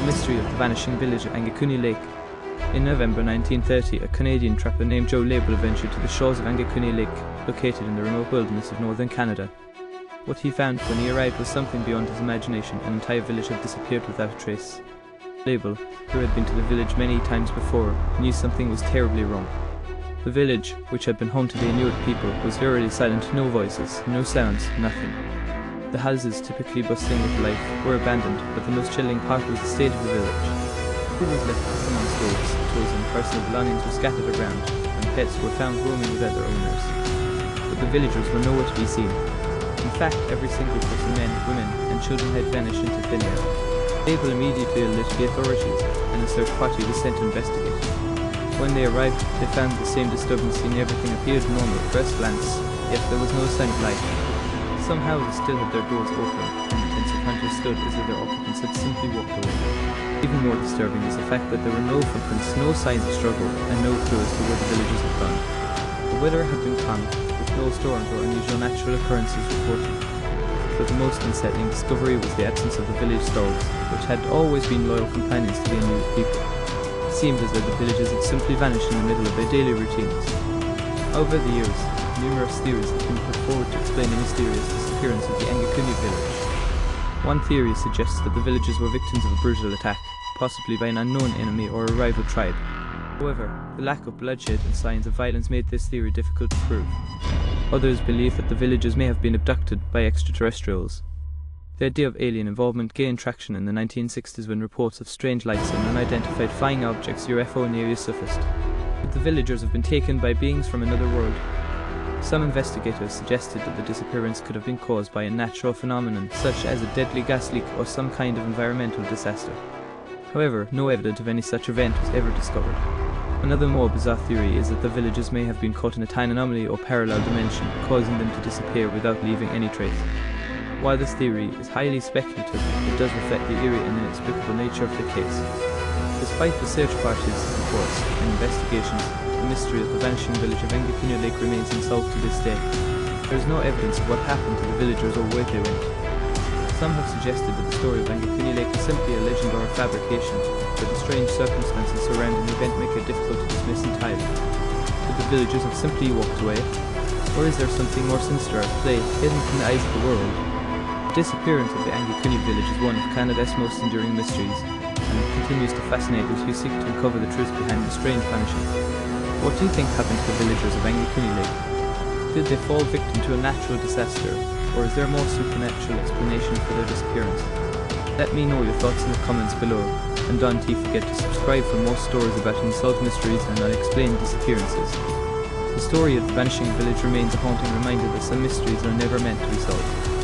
mystery of the vanishing village at Angikuni Lake. In November 1930, a Canadian trapper named Joe Label ventured to the shores of Angikuni Lake, located in the remote wilderness of northern Canada. What he found when he arrived was something beyond his imagination. An entire village had disappeared without a trace. Label, who had been to the village many times before, knew something was terribly wrong. The village, which had been home to the Inuit people, was eerily silent. No voices, no sounds, nothing. The houses, typically bustling with life, were abandoned, but the most chilling part was the state of the village. Food was left cooking on stoves, tools and personal belongings were scattered around, and pets were found roaming without their owners. But the villagers were nowhere to be seen. In fact, every single person, men, women, and children had vanished into thin air. Label immediately alerted the authorities, and a search party was sent to investigate. When they arrived, they found the same disturbance, and everything appeared normal at first glance, yet there was no sign of life. Some houses still had their doors open, and the tents of hunters stood as if their occupants had simply walked away. Even more disturbing is the fact that there were no footprints, no signs of struggle, and no clue as to where the villagers had gone. The weather had been calm, with no storms or unusual natural occurrences reported. But the most unsettling discovery was the absence of the village dogs, which had always been loyal companions to the Inuit people. It seemed as though the villagers had simply vanished in the middle of their daily routines. Over the years, numerous theories have been put forward to explain the mysterious disappearance of the Angikuni village. One theory suggests that the villagers were victims of a brutal attack, possibly by an unknown enemy or a rival tribe. However, the lack of bloodshed and signs of violence made this theory difficult to prove. Others believe that the villagers may have been abducted by extraterrestrials. The idea of alien involvement gained traction in the 1960s when reports of strange lights and unidentified flying objects (UFO) in the area surfaced. Could the villagers have been taken by beings from another world? Some investigators suggested that the disappearance could have been caused by a natural phenomenon, such as a deadly gas leak or some kind of environmental disaster. However, no evidence of any such event was ever discovered. Another more bizarre theory is that the villagers may have been caught in a time anomaly or parallel dimension, causing them to disappear without leaving any trace. While this theory is highly speculative, it does reflect the eerie and inexplicable nature of the case. Despite the search parties, reports, and investigations, the mystery of the vanishing village of Angikuni Lake remains unsolved to this day. There is no evidence of what happened to the villagers or where they went. Some have suggested that the story of Angikuni Lake is simply a legend or a fabrication, but the strange circumstances surrounding the event make it difficult to dismiss entirely. Could the villagers have simply walked away? Or is there something more sinister at play, hidden from the eyes of the world? The disappearance of the Angikuni village is one of Canada's most enduring mysteries, and it continues to fascinate those who seek to uncover the truth behind the strange vanishing. What do you think happened to the villagers of Angikuni Lake? Did they fall victim to a natural disaster, or is there a more supernatural explanation for their disappearance? Let me know your thoughts in the comments below, and don't forget to subscribe for more stories about unsolved mysteries and unexplained disappearances. The story of the vanishing village remains a haunting reminder that some mysteries are never meant to be solved.